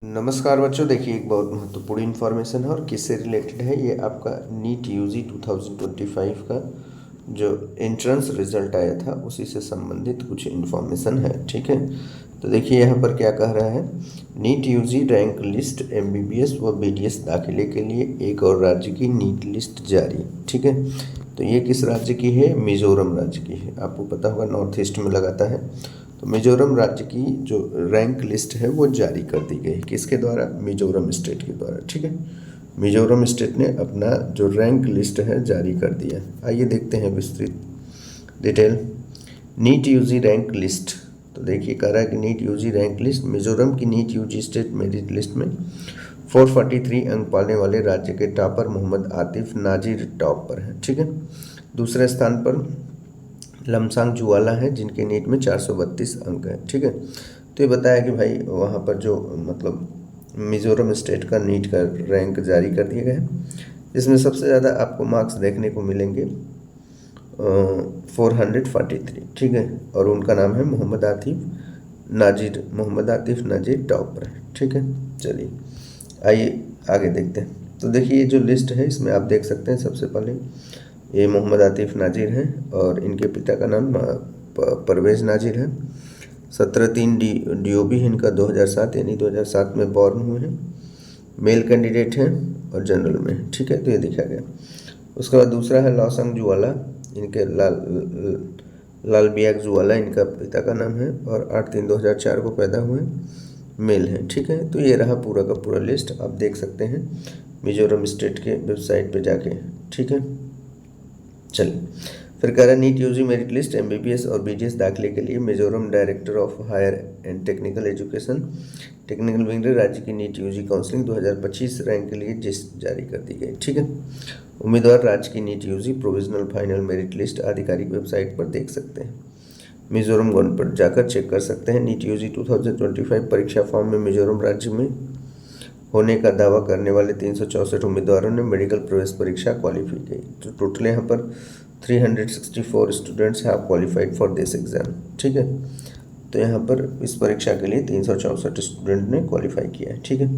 नमस्कार बच्चों, देखिए एक बहुत महत्वपूर्ण इन्फॉर्मेशन है और किससे रिलेटेड है। ये आपका नीट यूजी 2025 का जो एंट्रेंस रिजल्ट आया था उसी से संबंधित कुछ इन्फॉर्मेशन है। ठीक है, तो देखिए यहाँ पर क्या कह रहा है। NEET UG rank list MBBS व बीडीएस दाखिले के लिए एक और राज्य की नीट लिस्ट जारी। ठीक है, तो ये किस राज्य की है? मिजोरम राज्य की है। आपको पता होगा नॉर्थ ईस्ट में लगाता है। तो मिजोरम राज्य की जो रैंक लिस्ट है वो जारी कर दी गई। किसके द्वारा? मिजोरम स्टेट के द्वारा। ठीक है, मिजोरम स्टेट ने अपना जो रैंक लिस्ट है जारी कर दिया। आइए देखते हैं विस्तृत detail. NEET UG rank list, तो देखिए कह रहा है कि NEET UG rank list Mizoram की NEET UG state merit list में 443 अंक पाने वाले राज्य के टॉपर मोहम्मद आतिफ नाजिर टॉप पर है। ठीक है, दूसरे स्थान पर लमसांग जुवाला है जिनके नीट में 432 अंक है। ठीक है, तो ये बताया कि भाई वहाँ पर जो मतलब मिजोरम स्टेट का नीट का रैंक जारी कर दिया गया है, जिसमें सबसे ज़्यादा आपको मार्क्स देखने को मिलेंगे 443। ठीक है, और उनका नाम है मोहम्मद आतिफ नाजिर टॉपर है। ठीक है, चलिए आइए आगे देखते हैं। तो देखिए ये जो लिस्ट है इसमें आप देख सकते हैं, सबसे पहले ये मोहम्मद आतिफ नाजिर हैं और इनके पिता का नाम परवेज़ नाजिर है। 17/3 DOB है इनका 2007, यानी 2007 में बॉर्न हुए हैं। मेल कैंडिडेट हैं और जनरल में है। ठीक है, तो ये दिखा गया। उसके बाद दूसरा है लॉसंग जुवाला, इनके लाल बियाग जुवाला इनका पिता का नाम है और 8/3/2004 को पैदा हुए, मेल हैं। ठीक है, तो ये रहा पूरा का पूरा लिस्ट, आप देख सकते हैं मिजोरम स्टेट के वेबसाइट पे जाके। ठीक है, चलिए फिर कह रहा है NEET UG merit list MBBS और बीडीएस दाखिले के लिए Mizoram director of higher and technical education technical wing ने राज्य की नीट यूजी काउंसलिंग 2025 रैंक के लिए लिस्ट जारी कर दी गई। ठीक है, उम्मीदवार राज्य की NEET UG provisional final merit list आधिकारिक वेबसाइट पर देख सकते हैं। मिजोरम गवर्नमेंट पर जाकर चेक कर सकते हैं। नीट यूजी 2025 परीक्षा फॉर्म में मिजोरम राज्य में होने का दावा करने वाले 364 उम्मीदवारों ने मेडिकल प्रवेश परीक्षा क्वालिफाई की। तो टोटल यहाँ पर 364 students have qualified for this exam. ठीक है, तो यहाँ पर इस परीक्षा के लिए 364 स्टूडेंट ने क्वालिफाई किया है। ठीक है,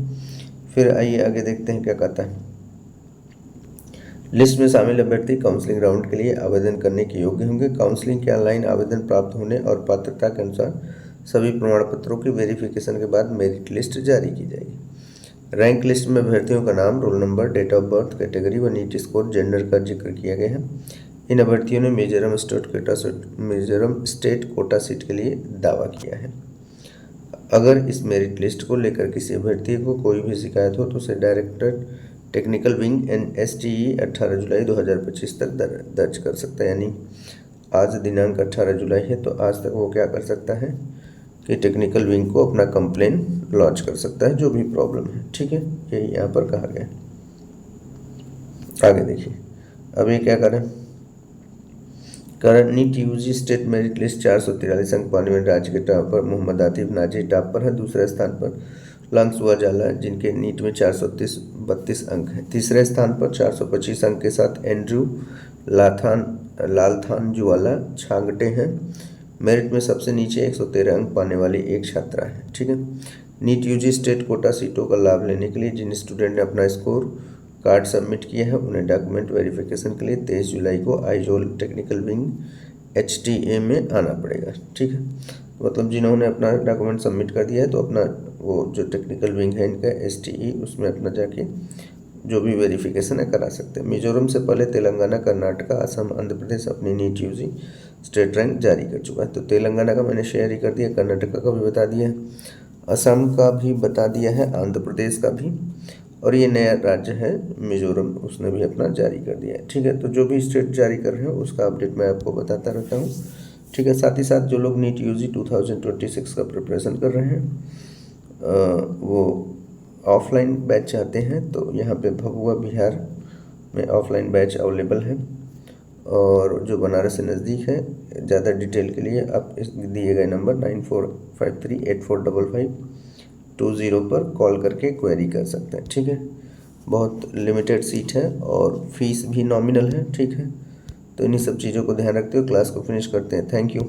फिर आइए आगे देखते हैं क्या कहता है। लिस्ट में शामिल अभ्यर्थी काउंसलिंग राउंड के लिए आवेदन करने के योग्य होंगे। काउंसलिंग के ऑनलाइन आवेदन प्राप्त होने और पात्रता के अनुसार सभी प्रमाण पत्रों की वेरिफिकेशन के बाद मेरिट लिस्ट जारी की जाएगी। रैंक लिस्ट में अभ्यर्थियों का नाम, roll number, date of birth, category व नीट स्कोर, जेंडर का जिक्र किया गया है। इन अभ्यर्थियों ने मिजोरम स्टेट कोटा सीट के लिए दावा किया है। अगर इस मेरिट लिस्ट को लेकर किसी अभ्यर्थी को कोई भी शिकायत हो तो उसे डायरेक्टर टेक्निकल विंग NSTE 18 जुलाई 2025 तक दर्ज कर सकता है। यानी आज दिनांक 18 जुलाई है, तो आज तक वो क्या कर सकता है कि टेक्निकल विंग को अपना कंप्लेन लॉन्च कर सकता है, जो भी प्रॉब्लम है। ठीक है, यही यहाँ पर कहा गया है। आगे देखिए, अब ये क्या करें। Current NEET UG state merit list 443 अंक पाने में राज्य के टॉप पर मोहम्मद आतिफ नाजिर टॉप पर है। दूसरे स्थान पर लंगसुआ जाला जिनके नीट में 432 अंक हैं। तीसरे स्थान पर 425 अंक के साथ एंड्रू लालथान जुवाला छांगटे हैं। मेरिट में सबसे नीचे 113 अंक पाने वाली एक छात्रा है। ठीक है, नीट यूजी स्टेट कोटा सीटों का लाभ लेने के लिए जिन स्टूडेंट ने अपना स्कोर कार्ड सबमिट किया है उन्हें डॉक्यूमेंट वेरिफिकेशन के लिए 23 जुलाई को आइजोल टेक्निकल विंग HTA में आना पड़ेगा। ठीक है, मतलब जिन्होंने अपना डॉक्यूमेंट सबमिट कर दिया है तो अपना वो जो टेक्निकल विंग है इनका STE, उसमें अपना जाके जो भी वेरिफिकेशन है करा सकते हैं। मिजोरम से पहले तेलंगाना, कर्नाटका, असम, आंध्र प्रदेश अपनी नीट यूजी स्टेट रैंक जारी कर चुका है। तो तेलंगाना का मैंने शेयर ही कर दिया, कर्नाटका का भी बता दिया है, असम का भी बता दिया है, आंध्र प्रदेश का भी, और ये नया राज्य है मिजोरम, उसने भी अपना जारी कर दिया है। ठीक है, तो जो भी स्टेट जारी कर रहे हैं उसका अपडेट मैं आपको बताता रहता हूँ। ठीक है, साथ ही साथ जो लोग नीट यूजी 2026 का प्रिपरेशन कर रहे हैं वो ऑफलाइन बैच चाहते हैं तो यहाँ पे भभुआ बिहार में ऑफलाइन बैच अवेलेबल है, और जो बनारस से नज़दीक है। ज़्यादा डिटेल के लिए आप इस दिए गए नंबर 9453845520 पर कॉल करके क्वेरी कर सकते हैं। ठीक है, बहुत लिमिटेड सीट है और फीस भी नॉमिनल है। ठीक है, तो इन्हीं सब चीज़ों को ध्यान रखते हुए क्लास को फिनिश करते हैं। Thank you.